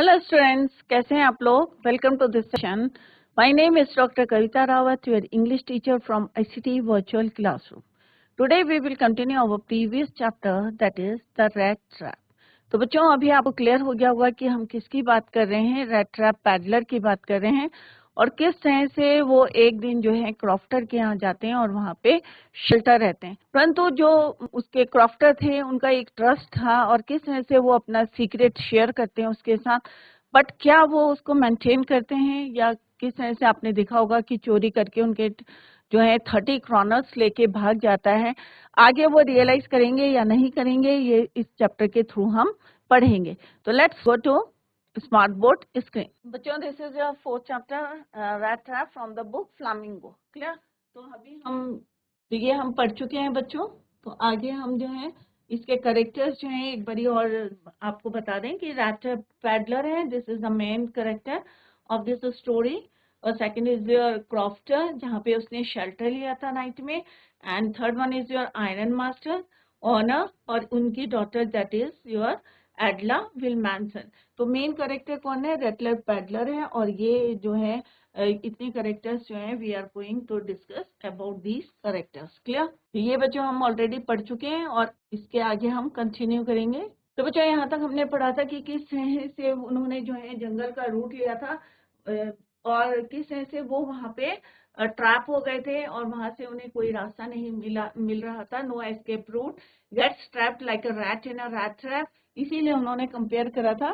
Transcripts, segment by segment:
Hello students, कैसे हैं आप लोग। Welcome to this session. My name is doctor Kavita Rawat, your English teacher from ICT virtual classroom. Today we will continue our previous chapter, that is the rat trap. तो बच्चों, अभी आपको clear हो गया होगा कि हम किसकी बात कर रहे हैं। रैट ट्रैप पैडलर की बात कर रहे हैं और किस तरह से वो एक दिन जो है क्रॉफ्टर के यहाँ जाते हैं और वहाँ पे शेल्टर रहते हैं। परंतु जो उसके क्रॉफ्टर थे उनका एक ट्रस्ट था और किस तरह से वो अपना सीक्रेट शेयर करते हैं उसके साथ, बट क्या वो उसको मेंटेन करते हैं या किस तरह से आपने देखा होगा कि चोरी करके उनके जो है 30 क्रॉनर्स लेके भाग जाता है। आगे वो रियलाइज करेंगे या नहीं करेंगे, ये इस चैप्टर के थ्रू हम पढ़ेंगे। तो let's go to smart board screen. बच्चों, this is your fourth chapter, rat trap from the book flamingo. Clear? तो अभी ये हम पढ़ चुके हैं बच्चों। तो आगे हम जो है इसके करेक्टर्स जो हैं एक बारी और आपको बता दें कि रैट पैडलर है, this is the main character of this story. और सेकंड इज योर क्रॉफ्टर, जहाँ पे उसने शेल्टर लिया था नाइट में। And third one is your iron master owner और उनकी daughter, that is your Edla Willmansson. तो मेन करेक्टर कौन है? रेटलर पैडलर है। और ये जो है इतने करेक्टर्स जो हैं we are going to discuss about these characters. Clear? तो ये बच्चों हम ऑलरेडी पढ़ चुके हैं और इसके आगे हम कंटिन्यू करेंगे। तो बच्चों, यहाँ तक हमने पढ़ा था कि किस तरह से उन्होंने जो है जंगल का रूट लिया था और किस तरह से वो वहाँ पे ट्रैप हो गए थे और वहां से उन्हें कोई रास्ता नहीं मिल रहा था। No escape route, gets trapped like a rat in a rat trap. इसीलिए उन्होंने कंपेयर करा था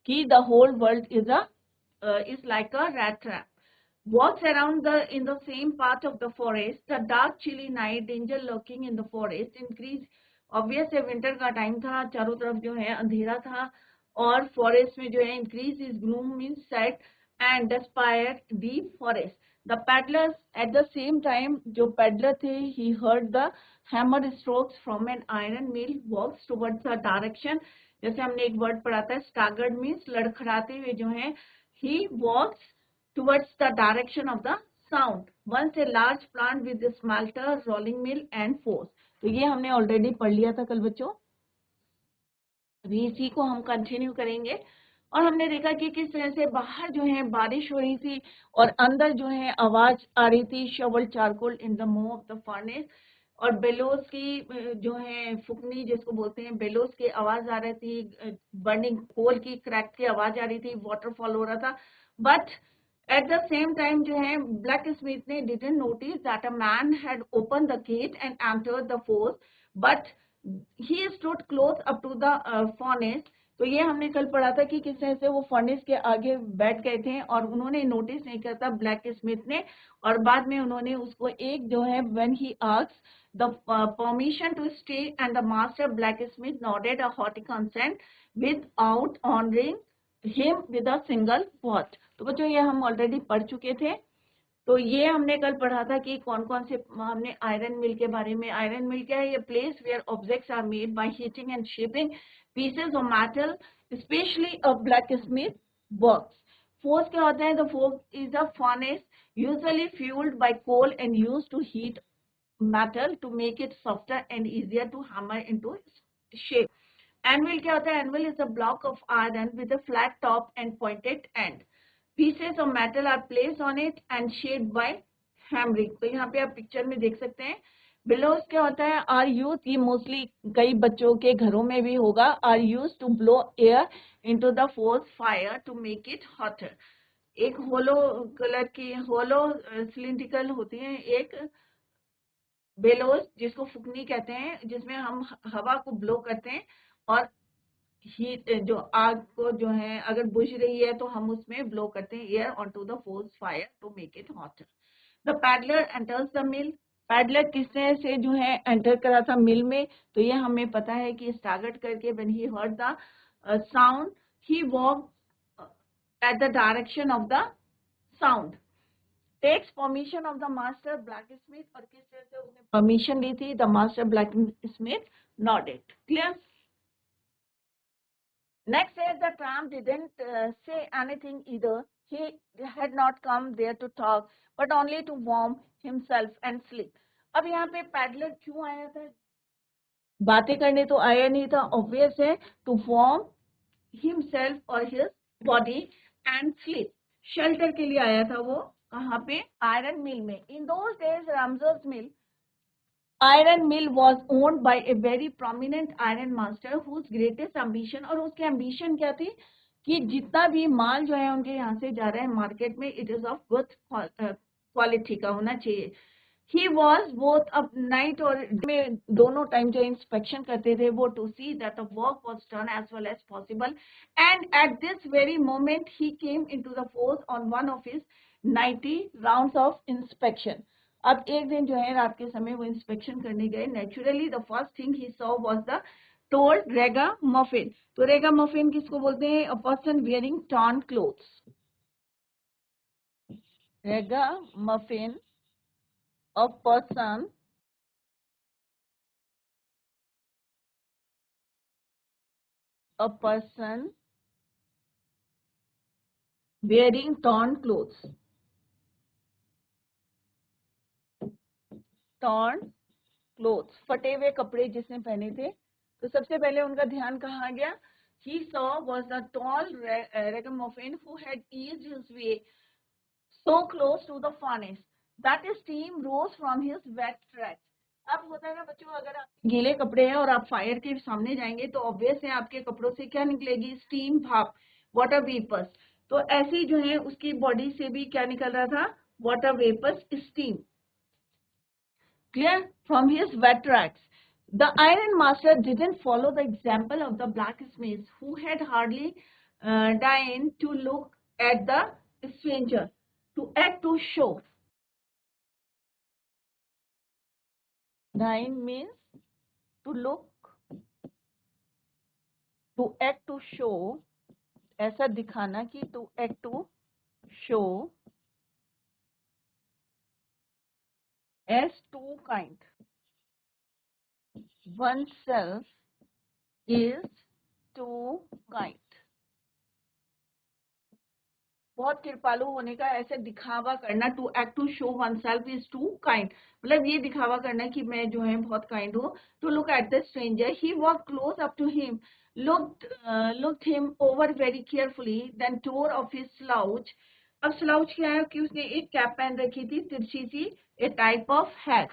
कि the whole world is like a rat trap. Walks around in the same part of the forest. The dark, chilly night, danger lurking in the forest increase. Obvious है, winter का time था, चारों तरफ जो है अंधेरा था और forest में जो है increase is gloom means set and despair deep forest. The paddlers at the same time, जो peddler थे, he heard the hammer strokes from an iron mill, walks towards the direction. जैसे हमने एक वर्ड पढ़ा था, staggered means लड़खड़ाते हुए जो है, he walks towards the direction of the sound. Once a large plant with a smelter, rolling mill and force. तो ये हमने ऑलरेडी पढ़ लिया था कल बच्चों। अभी इसी को हम कंटिन्यू करेंगे और हमने देखा कि किस तरह से बाहर जो है बारिश हो रही थी और अंदर जो है आवाज आ रही थी, शवल चारकोल इन द मुंह ऑफ द फर्नेस। और बेलोस की जो है फुकनी जिसको बोलते हैं, बेलोस की आवाज आ रही थी, बर्निंग कोल की क्रैक की आवाज आ रही थी, वाटरफॉल हो रहा था। But at the same time जो है ब्लैक स्मिथ ने didn't notice that a man had open the gate and entered the force, but he stood close up to the furnace. तो ये हमने कल पढ़ा था कि किस तरह से वो फर्नेस के आगे बैठ गए थे और उन्होंने नोटिस नहीं करता ब्लैक स्मिथ ने। और बाद में उन्होंने उसको एक जो है when he asked the permission to stay, and the master blacksmith nodded a hearty consent without honoring him with a single word. तो बच्चों, ये हम ऑलरेडी पढ़ चुके थे। तो ये हमने कल पढ़ा था कि कौन कौन से, हमने आयरन मिल के बारे में। आयरन मिल क्या है? ये place where objects are made by heating and shaping pieces of metal, especially a blacksmith works. Force क्या होता है? The force is a furnace usually fuelled by coal and used to heat metal to make it softer and easier to hammer into shape. Anvil क्या होता है? Anvil is a block of iron with a flat top and pointed end. Pieces of metal are placed on it and shaped by hammering. तो यहाँ पे आप picture में देख सकते हैं। Bellows क्या होता है? Are used, ये मोस्टली कई बच्चों के घरों में भी होगा, are used to blow air into the forge fire to make it hotter. एक होलो कलर की, होलो सिलिंड्रिकल होती है एक बेलोस, जिसको फुकनी कहते हैं, जिसमें हम हवा को ब्लो करते हैं और हीट, जो आग को जो है अगर बुझ रही है तो हम उसमें ब्लो करते हैं air on to the force fire to make it hotter. The peddler enters the mill. Peddler किस तरह से जो है एंटर करा था मिल में? तो ये हमें पता है कि स्टार्ट करके when he heard the sound he walk at the direction of the sound, takes permission of the master blacksmith. और किस तरह से उसने परमिशन ली थी? The master blacksmith nodded. Clear? Next is the tramp didn't say anything either. He had not come there to talk, but only to warm himself and sleep. अब यहाँ पे पैडलर क्यों आया था? बातें करने तो आया नहीं था, ऑब्वियस है, to warm himself or his body and sleep. Shelter के लिए आया था वो, कहाँ पे? Iron mill में. In those days, Ramsar's mill, iron mill was owned by a very prominent iron master whose greatest ambition, और उसके ambition क्या थी कि जितना भी माल जो है उनके यहाँ से जा रहा है मार्केट में, it is of good quality का होना चाहिए. He was both up night और में दोनों टाइम जो इंस्पेक्शन करते थे वो to see that the work was done as well as possible, and at this very moment he came into the force on one of his 90 rounds of inspection. अब एक दिन जो है रात के समय वो इंस्पेक्शन करने गए. Naturally the first thing he saw was the toward ragamuffin. तो रैगामुफिन किसको बोलते हैं? A person wearing torn clothes. Ragamuffin, a person wearing torn clothes. Torn clothes, फटे हुए कपड़े जिसने पहने थे. तो सबसे पहले उनका ध्यान कहाँ गया? He saw was the tall ragamuffin who had eased his way so close to the furnace that steam rose from his wet tracks. अब होता है ना बच्चों, अगर आप गीले कपड़े हैं और आप फायर के सामने जाएंगे तो ऑब्वियस है आपके कपड़ों से क्या निकलेगी? स्टीम, भाप, वाटर वेपर्स. तो ऐसी जो है उसकी बॉडी से भी क्या निकल रहा था? Water vapours, steam. Clear? From his wet tracks. The iron master didn't follow the example of the blacksmiths who had hardly deigned to look at the stranger, to act to show. Deign means to look, to act to show, ऐसा दिखाना कि to act to show as too kind. Oneself is too kind. बहुत कृपालु होने का ऐसे दिखावा करना. To act to show oneself is too kind, मतलब ये दिखावा करना कि मैं जो है बहुत काइंड हूँ. To look at the stranger, he walk close up to him, looked him over very carefully, then tore off his slouch. अब स्लाउच क्या है कि उसने एक कैप पहन रखी थी तिरछी सी, a type of hat.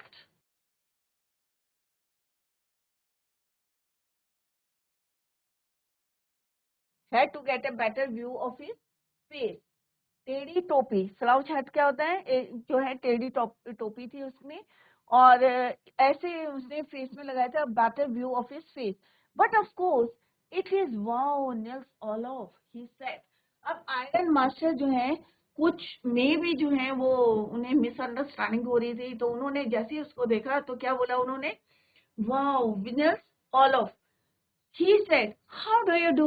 Had to get a better view of his face. टेढ़ी टोपी, स्लाउच हैट क्या होता है? जो है टेढ़ी टोपी थी उसमें, और ऐसे उसने फेस में लगाया था. Better view of his face, but of course it is wow nails all of, he said. अब आयरन मास्टर जो है कुछ में भी जो है वो उन्हें मिसअंडरस्टैंडिंग हो रही थी, तो उन्होंने जैसे ही उसको देखा तो क्या बोला उन्होंने? Wow winners all of. He said, how do you do?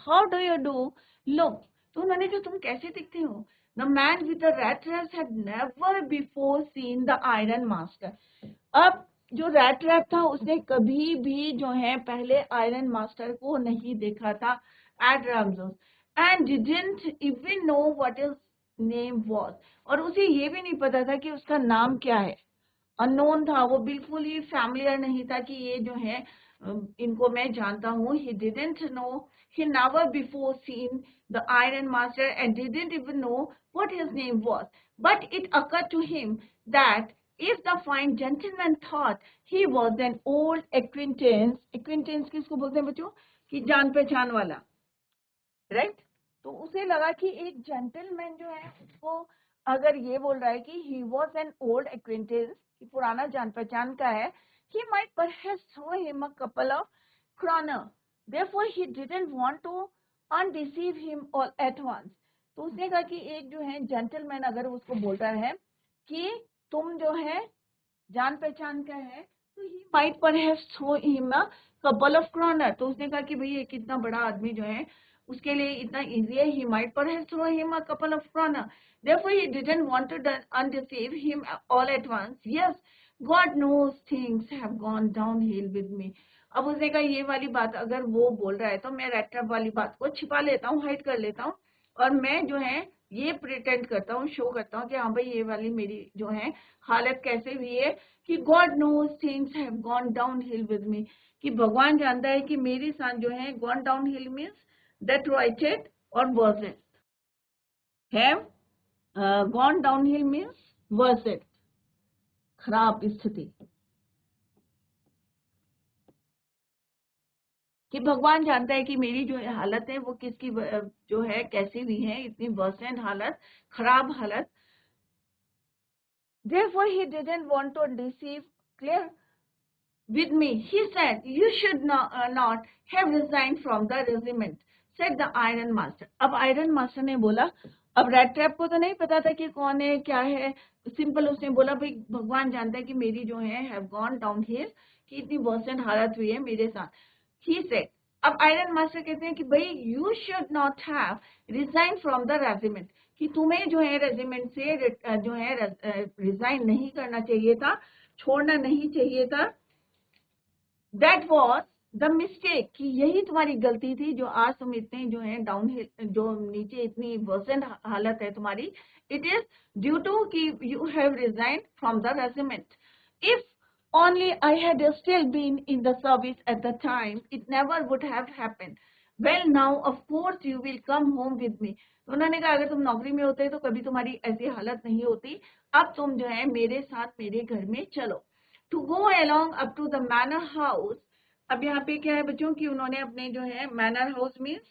How do you do? Look. तो उन्होंने कहा तुम कैसे दिखते हो? The man with the rat trap had never before seen the iron master. अब जो रैट ट्रैप था उसने कभी भी जो है पहले आयरन मास्टर को नहीं देखा था at Ramsjo, and didn't even know what his name was. और उसे ये भी नहीं पता था कि उसका नाम क्या है. अननोन था वो, बिल्कुल ही फैमिलियर नहीं था कि ये जो है इनको मैं जानता हूँ. He didn't know, he never before seen the iron master and didn't even know what his name was. But it occurred to him that if the fine gentleman thought he was an old acquaintance, acquaintance किसको बोलते हैं बच्चों? कि जान पहचान वाला, right? तो उसे लगा कि एक जेंटलमैन जो है उसको अगर ये बोल रहा है कि he was an old acquaintance, कि पुराना जान पहचान का है, he might perhaps throw him a couple of kroner. Therefore he didn't want to undeceive him all at once. तो उसने कहा कि एक जो है जेंटलमैन अगर उसको बोल रहा है कि तुम जो है जान पहचान का है, तो he might perhaps throw him a couple of kroner. तो उसने कहा कि भाई ये कितना बड़ा आदमी जो है उसके लिए इतना इजी है. He might perhaps throw him a couple of kroner. Therefore he didn't want to undeceive him all at once. Yes, God knows things have gone downhill with me. अब उसने कहा ये वाली बात अगर वो बोल रहा है तो मैं रेड ट्रैप वाली बात को छिपा लेता हूँ, हाइड कर लेता हूँ, और मैं जो है ये प्रिटेंड करता हूँ, शो करता हूँ कि हाँ भाई ये वाली मेरी जो है हालत कैसे हुई है कि God knows things have gone downhill with me, कि भगवान जानता है कि मेरे साथ जो है gone downhill means deteriorated और worsened. Have gone downhill means worsened, खराब स्थिति. कि भगवान जानता है कि मेरी जो हालत है वो किसकी जो है कैसी हुई है, इतनी वर्सेंट हालत, खराब हालत. Therefore he didn't want to deceive. Clear? With me, he said, you should not have resigned from the regiment, said the iron master. अब iron master ने बोला, अब रेड ट्रैप को तो नहीं पता था कि कौन है क्या है, सिंपल उसने बोला भाई भगवान जानता है कि मेरी जो है have gone downhill, कि इतनी वर्सेंट हालत हुई है मेरे साथ. He said, अब आयरन मास्टर कहते हैं कि भाई you should not have resign from the regiment, कि तुम्हें जो है रेजिमेंट से जो है रिजाइन नहीं करना चाहिए था, छोड़ना नहीं चाहिए था. दैट वॉज द मिस्टेक, कि यही तुम्हारी गलती थी जो आज तुम इतने जो है डाउन हिल, जो नीचे इतनी वर्सेंट हालत है तुम्हारी. इट इज ड्यू टू कि you have resign from the regiment. If only I had still been in the service at the time, it never would have happened. Well, now of course you will come home with me. तो उन्होंने कहा अगर तुम नौकरी में होते तो कभी तुम्हारी ऐसी हालत नहीं होती, अब तुम जो है मेरे साथ मेरे घर में चलो. To go along up to the manor house. अब यहाँ पे क्या है बच्चों कि उन्होंने अपने जो है manor house means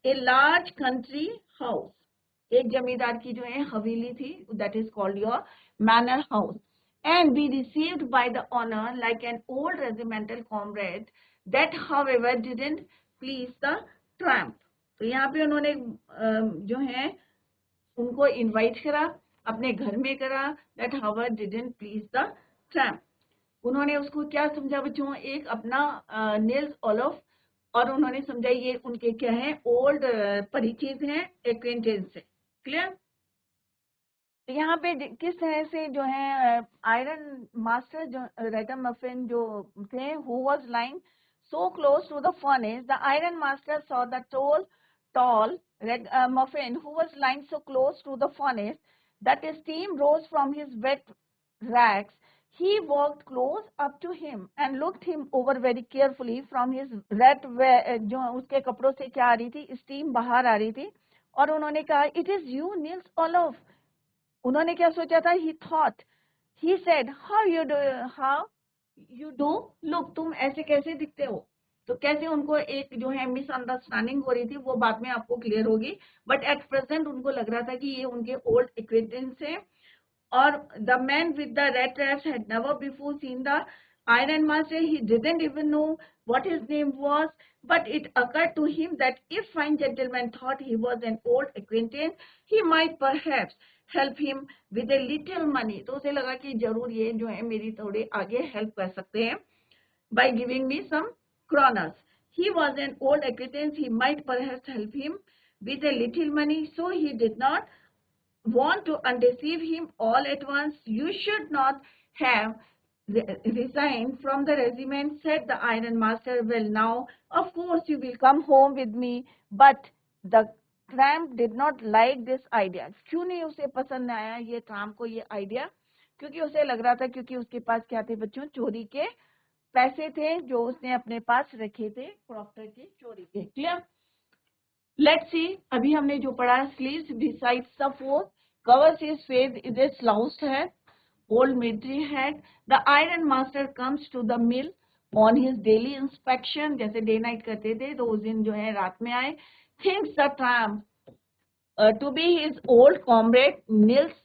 a large country house, एक जमींदार की जो है हवेली थी, that is called your manor house, and be received by the honor like an old regimental comrade. That however didn't please the tramp. तो यहाँ पे उन्होंने जो है उनको इनवाइट करा, अपने घर में करा. That however didn't please the tramp. उन्होंने उसको क्या समझा बच्चों, एक अपना नील्स ओलफ, और उन्होंने समझा ये उनके क्या है ओल्ड परिचित हैं, एक्वेंटेंस से. क्लियर? तो यहाँ पे किस तरह से जो है आयरन मास्टर जो रैगामफिन जो थे, who was lying so close to the furnace, the iron master saw the tall Ragamuffin who was lying so close to the furnace that steam rose from his wet rags. He walked close up to him and looked him over very carefully. From his red जो उसके कपड़ों से क्या आ रही थी, steam बाहर आ रही थी. और उन्होंने कहा, it is you Niels Olaf. उन्होंने क्या सोचा था, he thought, he said, how you do look, तुम ऐसे कैसे दिखते हो. तो कैसे उनको एक जो है मिसअंडरस्टैंडिंग हो रही थी, वो बाद में आपको क्लियर होगी. बट एट प्रेजेंट उनको लग रहा था कि ये उनके ओल्ड एक्वेंटेंस है. और the man with the red traps had never before seen the iron master. He didn't even know what his name was, but it occurred to him that if fine gentleman thought he was an old acquaintance, he might perhaps help him with a little money. तो उसे लगा कि जरूर ये जो है मेरी थोड़े आगे हेल्प कर सकते हैं by giving me some kronas. He was an old acquaintance, he might perhaps help him with a little money, so he did not want to undeceive him all at once. You should not have resigned from the regiment, said the iron master. Well, now of course you will come home with me. But the tramp did not like this idea. क्यों नहीं उसे पसंद आया ये tramp को ये idea? क्योंकि उसे लग रहा था क्योंकि उसके पास क्या थे बच्चों, चोरी के पैसे थे जो उसने अपने पास रखे थे क्रॉफ्टर की चोरी के. क्लियर? लेट्स सी, अभी हमने जो पढ़ा, sleeves besides the fourth, covers his face with a slouched hat, old military hat. The iron master comes to the mill on his daily inspection. जैसे डे नाइट करते थे तो उस दिन जो है रात में आए. Thinks the tramp to be his old comrade Nils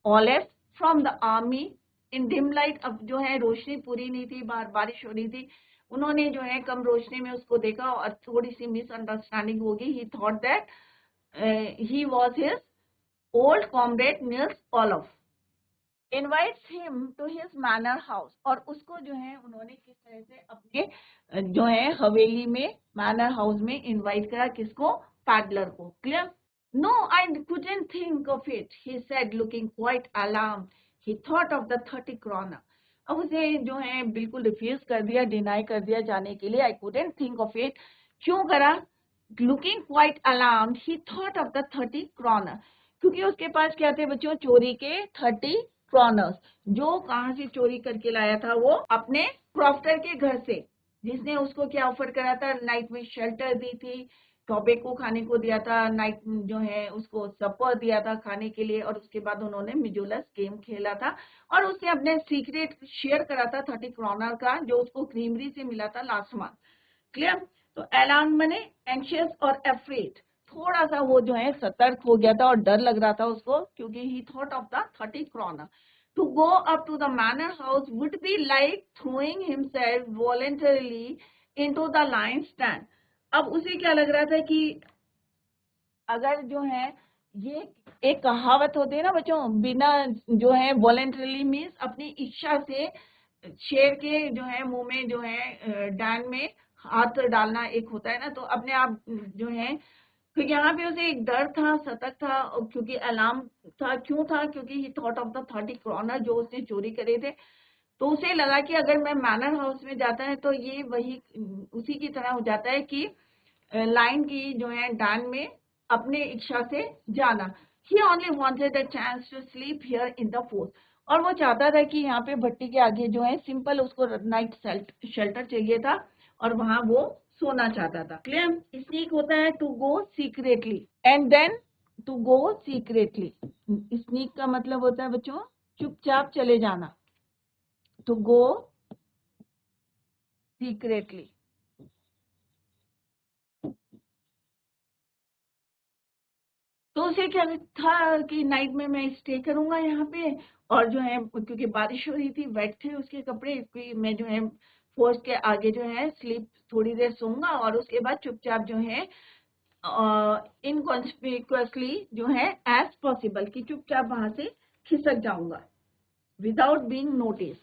Olaf from the army. In dim light, अब जो है रोशनी पूरी नहीं थी, बाहर बारिश हो रही थी, उन्होंने जो है कम रोशनी में उसको देखा और थोड़ी सी मिसअंडरस्टैंडिंग होगी. He thought that he was his old comrade Nils Olaf. Invites him to his manor house. और उसको जो है उन्होंने किस तरह से अपने जो है हवेली में, मैनर हाउस में इनवाइट करा. किसको? पैडलर को. Clear? No, I couldn't think of it, he said, looking quite alarmed. He thought of the 30 kroner. अब उसे जो है बिल्कुल रिफ्यूज कर दिया, डिनाई कर दिया जाने के लिए. I couldn't think of it. क्यों करा? Looking quite alarmed, he thought of the 30 kroner. क्योंकि उसके पास क्या थे बच्चों, चोरी के 30 क्रोनर्स, जो कहां से चोरी करके लाया था, वो अपने क्रॉफ्टर के घर से, जिसने उसको क्या ऑफर करा था, नाइट में शेल्टर दी थी, टॉबैको खाने को दिया था, नाइट जो है उसको सपर दिया था खाने के लिए, और उसके बाद उन्होंने मिजोलस गेम खेला था और उसने अपने सीक्रेट शेयर करा था 30 क्रोनर का, जो उसको क्रीमरी से मिला था लास्ट मंथ। क्लियर? तो अलार्म मैंने एंशियस और अफ्रेड, थोड़ा सा वो जो है सतर्क हो गया था और डर लग रहा था उसको, क्योंकि he thought of the 30 kroner. To go up to the manor house would be like throwing himself voluntarily into the lion stand. अब उसे क्या लग रहा था कि अगर जो है ये एक कहावत होती है ना बच्चों, बिना जो है वॉलेंटरली मीन्स अपनी इच्छा से शेर के जो है मुंह में जो है डान में हाथ डालना एक होता है ना, तो अपने आप जो है, तो यहाँ पे उसे एक डर था, सतर्क था, क्योंकि अलार्म था। क्यों था? क्योंकि he thought of the 30 kroner जो उसने चोरी करे थे। तो उसे लगा कि अगर मैं मैनर हाउस में जाता है तो ये वही उसी की तरह हो जाता है कि लाइन की जो है डान में अपने इच्छा से जाना। He only wanted a chance to sleep here in the fort, और वो चाहता था कि यहाँ पे भट्टी के आगे जो है सिंपल उसको नाइट शेल्टर चाहिए था और वहां वो सोना चाहता था। क्लियर? स्नीक होता है to go secretly, and then to go secretly. Sneak का मतलब होता है बच्चों चुपचाप चले जाना, टू गो सीक्रेटली। तो उसे क्या था कि नाइट में मैं स्टे करूंगा यहाँ पे, और जो है क्योंकि बारिश हो रही थी, वेट थे उसके कपड़े, कि मैं जो है फोर्स के आगे जो है स्लीप थोड़ी देर सोऊंगा और उसके बाद चुपचाप जो है इनकॉन्स्पिक्यूअसली जो है एज पॉसिबल कि चुपचाप वहां से खिसक जाऊंगा विदाउट बीइंग नोटिस।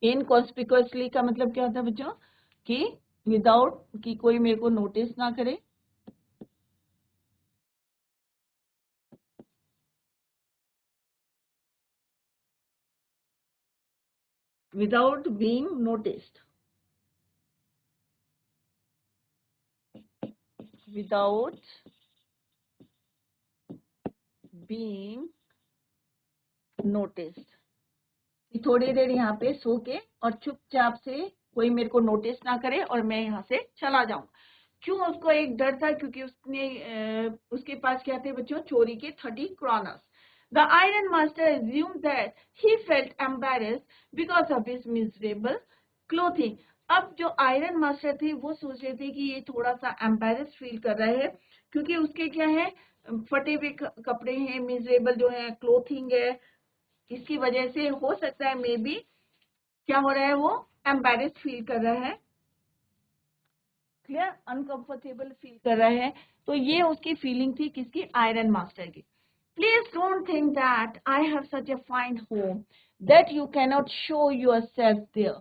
इनकॉन्स्पिक्यूअसली का मतलब क्या होता है बच्चों कि विदाउट कि कोई मेरे को नोटिस ना करे, without being noticed, without being noticed, कि थोड़ी देर यहाँ पे सो के और चुपचाप से कोई मेरे को नोटिस ना करे और मैं यहाँ से चला जाऊं। क्यों? उसको एक डर था, क्योंकि उसके पास क्या थे बच्चों? चोरी के 30 kroners. The iron master assumed that he felt embarrassed because of his miserable clothing. अब जो आयरन मास्टर थे वो सोच रहे थे कि ये थोड़ा सा एम्बेरस फील कर रहा है, क्योंकि उसके क्या है, फटे हुए कपड़े हैं, मिजरेबल जो है क्लोथिंग है, इसकी वजह से हो सकता है मे बी क्या हो रहा है, वो एम्बेरस फील कर रहा है। क्लियर? अनकंफर्टेबल फील कर रहा है। तो ये उसकी फीलिंग थी, किसकी? आयरन मास्टर की। Please don't think that I have such a fine home that you cannot show yourself there,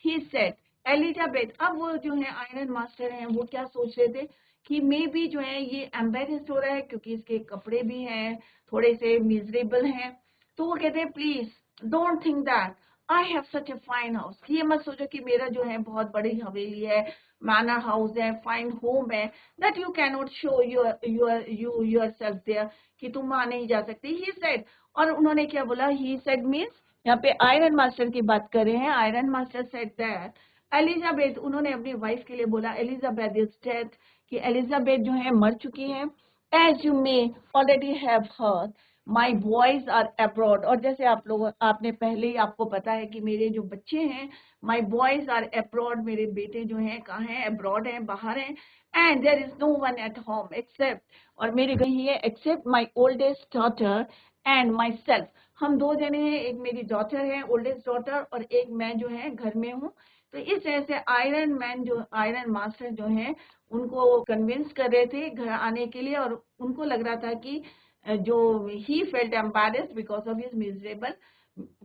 he said. Elizabeth, अब वो जो है आयरन मास्टर हैं, वो क्या सोच रहे थे कि मे बी जो है ये एम्बेरस्ड हो रहा है, क्योंकि इसके कपड़े भी हैं थोड़े से मिजरेबल हैं। तो वो कहते हैं please don't think that I have such a fine house, ये मत सोचो कि मेरा जो है बहुत बड़ी हवेली है, मैनर हाउस है, फाइन होम है, that you cannot show yourself there, कि तुम वहां नहीं जा सकती। ही सेड, और उन्होंने क्या बोला? ही सेड मीन्स यहाँ पे आयरन मास्टर की बात कर रहे हैं। Iron master said that Elizabeth, उन्होंने अपनी वाइफ के लिए बोला एलिजाबेथ इज डेड, कि एलिजाबेथ जो है मर चुकी है। As you may already have heard my boys are abroad, और जैसे आप लोग आपने पहले ही आपको पता है कि मेरे जो बच्चे हैं, माई बॉयज आर अब्रॉड, मेरे बेटे जो हैं कहाँ हैं? अब्रॉड हैं, बाहर हैं। And there is no one at home except, और मेरे घर ही है except my oldest daughter and myself, हम दो जने हैं, एक मेरी डॉटर है ओल्डेस्ट डॉटर और एक मैं जो है घर में हूँ। तो इस तरह से आयरन मैन जो आयरन मास्टर जो है उनको कन्विंस कर रहे थे घर आने के लिए, और उनको लग रहा था कि जो he felt embarrassed because of his miserable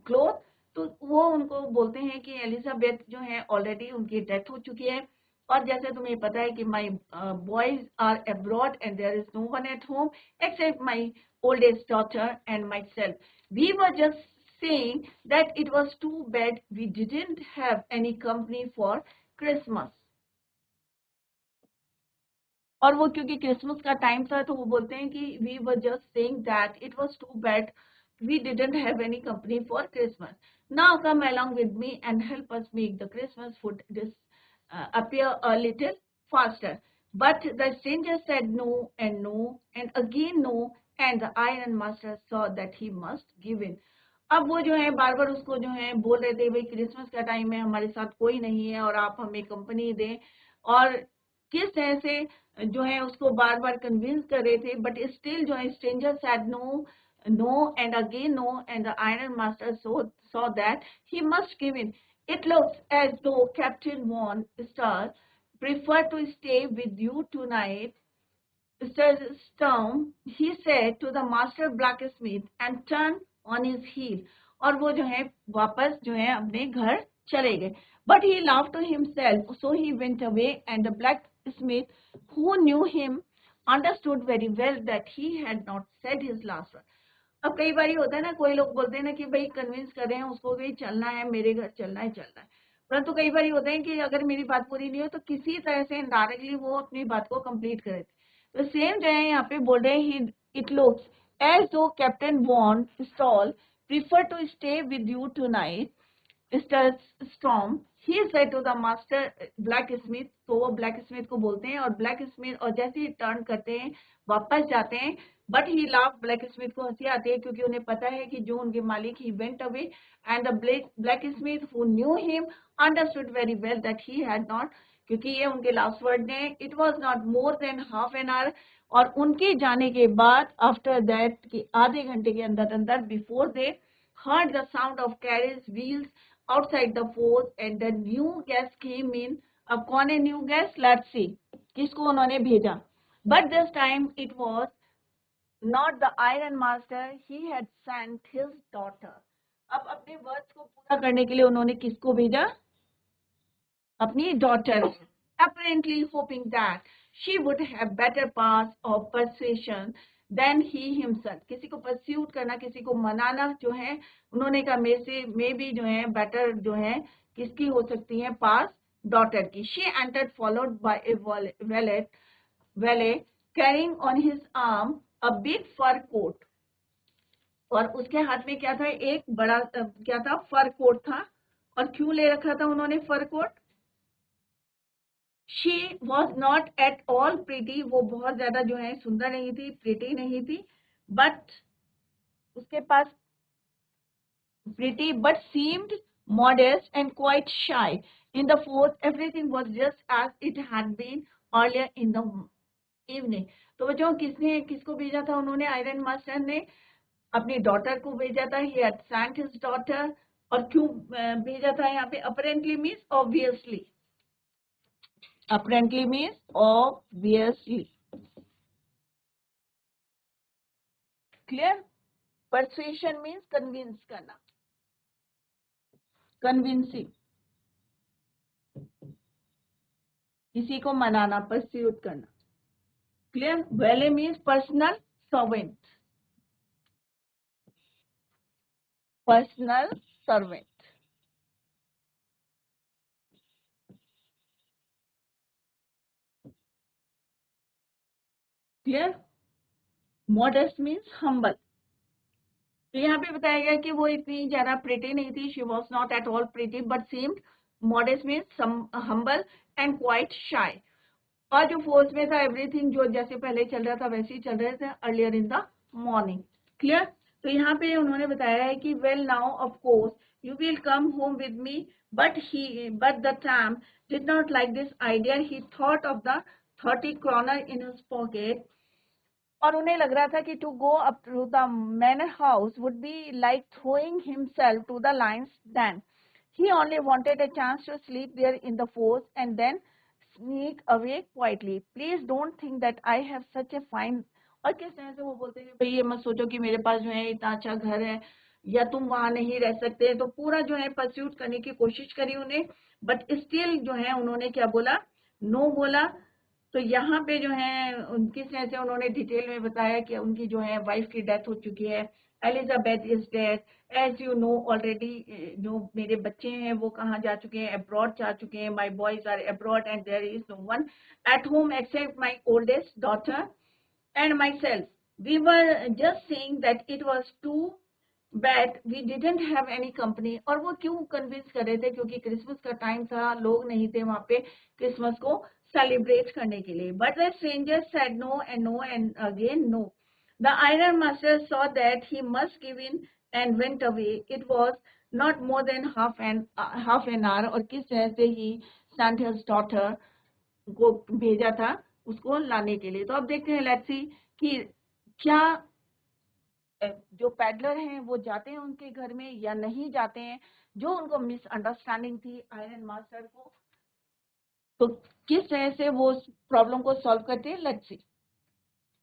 cloth. तो वो उनको बोलते हैं कि एलिजाबेथ जो है ऑलरेडी उनकी डेथ हो चुकी है, और जैसे तुम्हें पता है कि my boys are abroad and there is no one at home except my oldest daughter and myself. We were just saying that it was too bad we didn't have any company for Christmas. और वो क्योंकि Christmas का time था तो वो बोलते हैं कि we were just saying that it was too bad we didn't have any company for Christmas. Now come along with me and help us make the Christmas food appear a little faster. But the stranger said no and again no, and the iron master saw that he must give in. अब वो जो है बार बार उसको जो है बोल रहे थे भाई क्रिसमस का टाइम है, हमारे साथ कोई नहीं है और आप हमें कंपनी दें, और किस तरह से जो है उसको बार बार कन्विंस कर रहे थे, बट स्टिल जो है stranger said no and again no and the iron master saw that he must give in. It looks as though Captain Von Star preferred to stay with you tonight, Mr. Storm, he said to the master blacksmith and turned on his heel. और वो जो है वापस जो है अपने घर चले गए. But he laughed to himself, so he went away, and the blacksmith, who knew him, understood very well that he had not said his last word. अब कई बार होता है ना, कोई लोग बोलते हैं ना कि भाई कन्विंस कर रहे हैं उसको कि चलना है, मेरे घर चलना है, परंतु कई बार होता है कि अगर मेरी बात पूरी नहीं हो तो किसी तरह से इनडायरेक्टली वो अपनी बात को कंप्लीट करे. तो सेम जो है यहाँ पे बोल रहे हैं, it looks as though captain von Stahle prefer to stay with you tonight mister Storm, he said to the master blacksmith. तो वो ब्लैक स्मिथ को बोलते हैं और ब्लैक स्मिथ, और जैसे ही टर्न करते हैं वापस जाते हैं, but he laugh, black Smith को हंसी आती है क्योंकि उन्हें पता है कि जो उनके मालिक he went away, and the black Smith who knew him understood very well that he had not, क्योंकि ये उनके लास्ट वर्ड ने, it was not more than half an hour, और उनके जाने के बाद आफ्टर दैट कि आधे घंटे के अंदर अंदर before they heard the sound of carriage wheels outside the fort and the new guest came in. अब कौन है न्यू गेस्ट? लेट्स सी किसको उन्होंने भेजा. But this time it was not the iron master, he had sent his daughter. अब अपने words को पूरा करने के लिए उन्होंने किसको भेजा? अपनी daughter. apparently hoping that she would have better pass of persuasion than he himself. किसी को परस्यूट करना, किसी को मनाना जो है, उन्होंने कहा मे भी जो है बेटर जो है किसकी हो सकती है पास? डॉटर की. She entered followed by a valet carrying on his arm a big fur coat. और उसके हाथ में क्या था? एक बड़ा क्या था? फर कोट था. और क्यों ले रखा था उन्होंने fur coat? She was not at all pretty. वो बहुत ज्यादा जो है सुंदर नहीं थी, प्रिटी नहीं थी, बट उसके पास pretty but seemed modest and quite shy. In the fort, everything was just as it had been earlier in the evening. तो बच्चों किसको भेजा था उन्होंने? आयरन मास्टर ने अपनी डॉटर को भेजा था. He had sent his daughter. और क्यों भेजा था यहाँ पे? apparently means obviously. Apparently means obviously. Clear? Persuasion means convince करना, convincing, किसी को मनाना, persuade करना. Clear? Valet means personal servant. Personal servant. Clear? Modest means humble. तो यहाँ पे बताया गया कि वो इतनी ज्यादा प्रिटी नहीं थी. She was not at all pretty but seemed modest means humble and quite shy. और जो फोर्स में था एवरीथिंग जो जैसे पहले चल रहा था वैसे ही चल रहे थे earlier in the morning. Clear? तो यहाँ पे उन्होंने बताया है कि well now of course you will come home with me, but the tramp did not like this idea. He thought of the 30 kroner in his pocket. और उन्हें लग रहा था कि to go up to the manor house would be like throwing himself to the lions den. He only wanted a chance to sleep there in the fort and then sneak away quietly. Please don't think that I have such a fine. और किस तरह से वो बोलते हैं भाई ये मत सोचो कि मेरे पास जो है इतना अच्छा घर है या तुम वहां नहीं रह सकते. तो पूरा जो है परस्यूट करने की कोशिश करी उन्हें, बट स्टिल जो है उन्होंने क्या बोला? नो बोला. तो यहाँ पे जो है किस तरह से उन्होंने डिटेल में बताया कि उनकी जो है वाइफ की डेथ हो चुकी है. Elizabeth is dead as you know already. जो मेरे बच्चे हैं वो कहाँ जा चुके हैं? अब्रॉड जा चुके हैं. My boys are abroad and there is no one at home except my oldest daughter and myself. We were just saying that it was too bad we didn't have any company. और वो क्यों convince कर रहे थे? क्योंकि Christmas का time था, लोग नहीं थे वहां पे क्रिसमस को सेलिब्रेट करने के लिए. But the stranger said no and again no. The iron master saw that he must give in and went away. It was not more than half an hour. और किस तरह से ही सेंट हिज डॉटर को भेजा था उसको लाने के लिए. तो अब देखते हैं, लेट्स सी कि क्या जो पैडलर हैं वो जाते हैं उनके घर में या नहीं जाते हैं. जो उनको मिसअंडरस्टैंडिंग थी आयरन मास्टर को, तो किस तरह से वो प्रॉब्लम को सॉल्व करते हैं, लेट्स सी.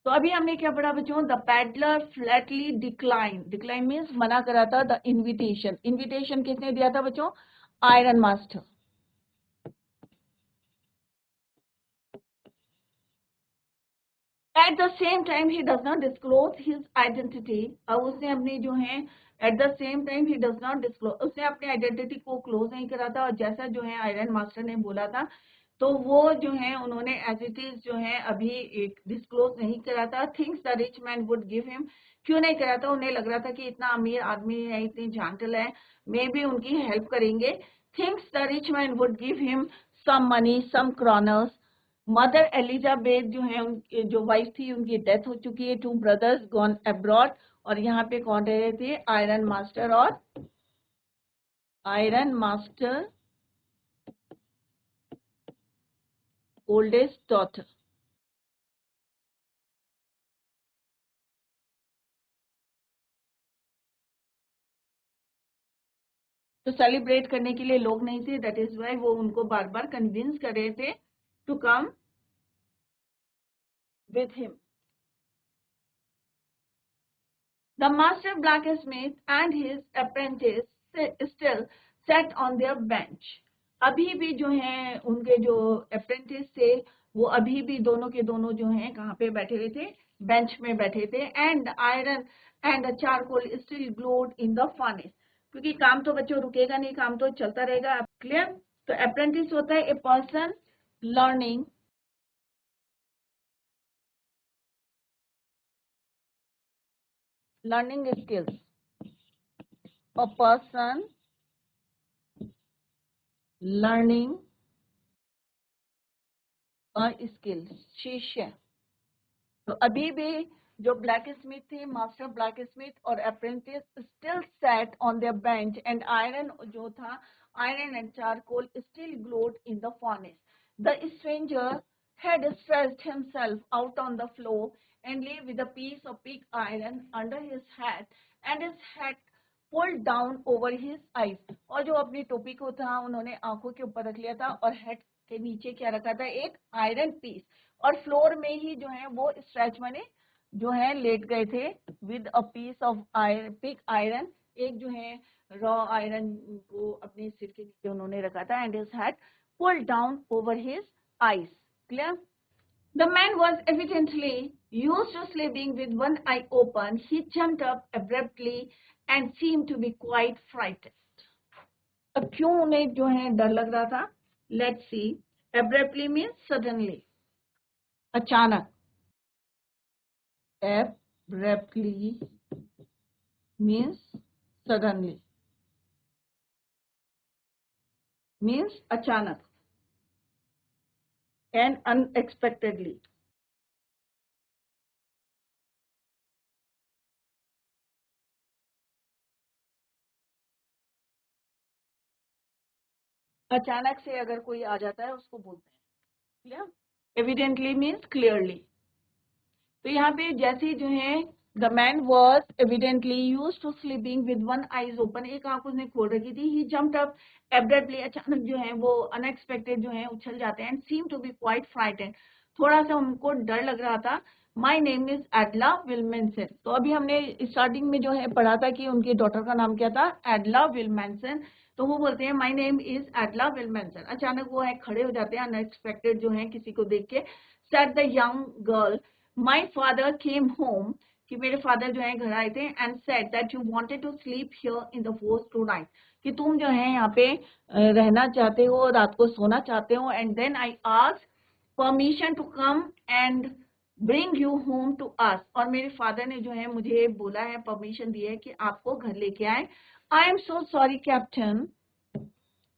तो अभी हमने क्या पढ़ा बच्चों? The peddler Flatley decline means मना करा था द इन्विटेशन किसने दिया था बच्चों? Iron master. At the same time, he does not disclose his identity. अब उसने अपनी जो है at the same time he does not disclose, उसने अपनी आइडेंटिटी को क्लोज नहीं करा था. और जैसा जो है आयरन मास्टर ने बोला था, तो वो जो है उन्होंने एज इट इज जो है अभी एक डिस्क्लोज नहीं करा था. Things the rich man would give him. क्यों नहीं करा था? उन्हें लग रहा था कि इतना अमीर आदमी है, इतनी जानटल है, मे बी उनकी हेल्प करेंगे. Things the rich man would give him some money, some kronors. Mother Elizabeth जो है उनकी जो वाइफ थी उनकी डेथ हो चुकी है. 2 ब्रदर्स गॉन अब्रॉड. और यहाँ पे कौन रह रहे थे? आयरन मास्टर और आयरन मास्टर ओल्डेस्ट डॉटर. तो सेलिब्रेट करने के लिए लोग नहीं थे. दैट इज वाई वो उनको बार बार कन्विंस कर रहे थे to come with him. The master blacksmith and his apprentice still sat on their bench. अभी भी जो है उनके जो अप्रेंटिस थे वो अभी भी दोनों के दोनों जो हैं कहाँ पे बैठे हुए थे? बेंच में बैठे थे. And iron and charcoal still glowed in the furnace. क्योंकि काम तो बच्चों रुकेगा नहीं, काम तो चलता रहेगा. क्लियर? तो अप्रेंटिस होता है a person learning skills. A person learning a skill. शिष्य. तो अभी भी जो ब्लैक स्मिथ थे, मास्टर ब्लैक स्मिथ और apprentice still set on their bench. And iron जो था, iron and charcoal still glowed in the furnace. The stranger had stretched himself out on the floor and lay with a piece of pig iron under his hat and his hat pulled down over his eyes. और जो अपनी टोपी को था उन्होंने आंखों के ऊपर रख लिया था और हेड के नीचे क्या रखा था? एक आयरन पीस. और फ्लोर में ही जो है वो स्ट्रेच माने जो है लेट गए थे with a piece of iron, pig iron. एक जो है रॉ आयरन को अपने सिर के नीचे उन्होंने रखा था. And his had pulled down over his eyes. Clear? The man was evidently used to sleeping with one eye open. He jumped up abruptly and seemed to be quite frightened. अब क्यों उन्हें जो है डर लग रहा था? Let's see. Abruptly means suddenly. अचानक. Abruptly means suddenly. Means अचानक. And unexpectedly. अचानक से अगर कोई आ जाता है उसको बोलते हैं. क्लियर? Evidently means clearly. तो यहाँ पे जैसे जो है the man was evidently use to sleeping with one eyes open. एक आंख उसने खोल रखी थी. He jumped up abruptly. अचानक जो है वो अनएक्सपेक्टेड जो है उछल जाते हैं. And seem to be quite frightened. थोड़ा सा उनको डर लग रहा था. My name is Edla Willmansson. तो अभी हमने स्टार्टिंग में जो है पढ़ा था कि उनकी डॉटर का नाम क्या था? एडला विल्मेंसन. तो वो बोलते हैं माई नेम इज एडला विल्मेंसन. अचानक वो है खड़े हो जाते हैं अनएक्सपेक्टेड जो है किसी को देख के. Said the young girl, my father came home. कि मेरे फादर जो है घर आए थे. And said that you wanted to sleep here in the force tonight. कि तुम जो है यहाँ पे रहना चाहते हो, रात को सोना चाहते हो. And then I asked permission to come and bring you home to us. और मेरे फादर ने जो है मुझे बोला है, परमिशन दी है कि आपको घर लेके आए. I am so sorry captain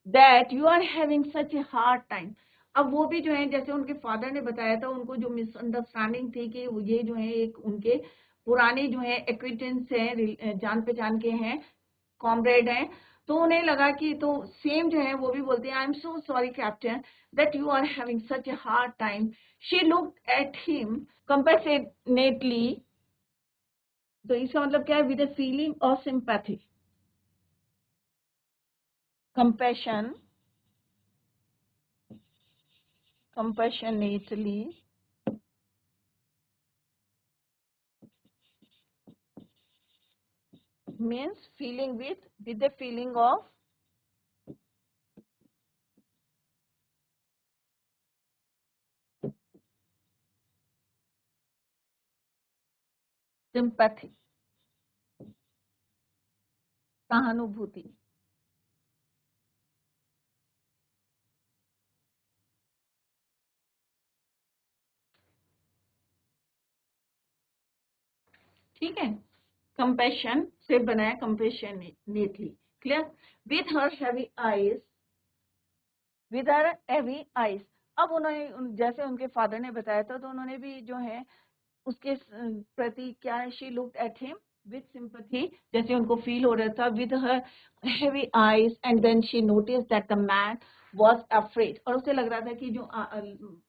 that you are having such a hard time. अब वो भी जो है जैसे उनके फादर ने बताया था, उनको जो मिसअंडरस्टैंडिंग थी कि ये जो है एक उनके पुराने जो है एक्विटेंस है, जान पहचान के हैं, कॉमरेड हैं, तो उन्हें लगा कि तो सेम जो है वो भी बोलते हैं, I am so sorry captain that you are having such a hard time. She looked at him compassionately, तो इसका मतलब क्या है, with a feeling of sympathy. Compassion, compassionately, means feeling with the feeling of sympathy, सहानुभूति। ठीक है, compassion से बना है compassionately, clear. With her heavy eyes, with her heavy eyes. अब उन्होंने जैसे उनके फादर ने बताया था, तो उन्होंने भी जो है उसके प्रति क्या है, she looked at him with sympathy, जैसे उनको फील हो रहा था, with her heavy eyes, and then she notice that the man was afraid, और उसे लग रहा था कि जो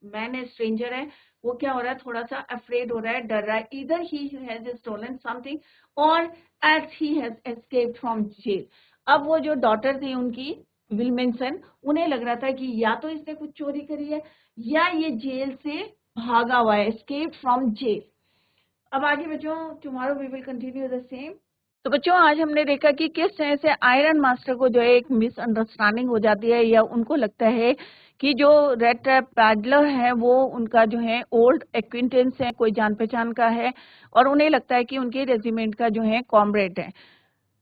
मैन है, स्ट्रेंजर है, वो क्या हो रहा है, थोड़ा सा अफ्रेड हो रहा है, डर रहा है, इधर ही हैज स्टोलन समथिंग और एज ही हैज एस्केप्ड फ्रॉम जेल। अब वो जो डॉटर थी उनकी, विल्मेंसन, उन्हें लग रहा था कि या तो इसने कुछ चोरी करी है या ये जेल से भागा हुआ है, एस्केप फ्रॉम जेल। अब आगे बच्चों, tomorrow we will continue the same. तो बच्चों आज हमने देखा कि किस तरह से आयरन मास्टर को जो है एक मिसअंडरस्टैंडिंग हो जाती है, या उनको लगता है कि जो रेड ट्रैप पैडलर है वो उनका जो है ओल्ड एक्विंटेंस है, कोई जान पहचान का है, और उन्हें लगता है कि उनके रेजिमेंट का जो है कॉमरेड है,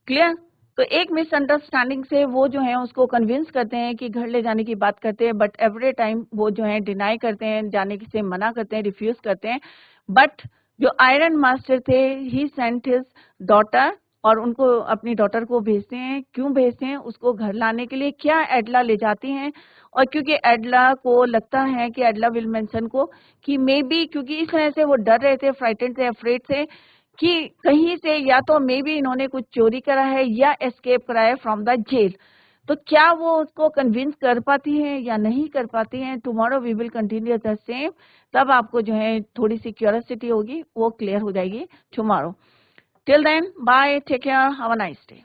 क्लियर। तो एक मिसअंडरस्टैंडिंग से वो जो है उसको कन्विंस करते हैं कि घर ले जाने की बात करते हैं, बट एवरी टाइम वो जो है डिनाई करते हैं, जाने से मना करते हैं, रिफ्यूज करते हैं। बट जो आयरन मास्टर थे, ही सेंट हिज डॉटर, और उनको अपनी डॉटर को भेजते हैं। क्यों भेजते हैं उसको घर लाने के लिए, क्या एडला ले जाती हैं, और क्योंकि एडला को लगता है कि एडला विल्मेंसन को कि मे बी, क्योंकि इस तरह से वो डर रहे थे, फ्राइटेंड थे, अफ्रेड थे कि कहीं से या तो मे बी इन्होंने कुछ चोरी करा है या एस्केप करा है फ्रॉम द जेल। तो क्या वो उसको कन्विंस कर पाती हैं या नहीं कर पाती हैं, tomorrow we will continue the same. तब आपको जो है थोड़ी सी क्यूरियोसिटी होगी, वो क्लियर हो जाएगी tomorrow. Till then bye, take care, have a nice day.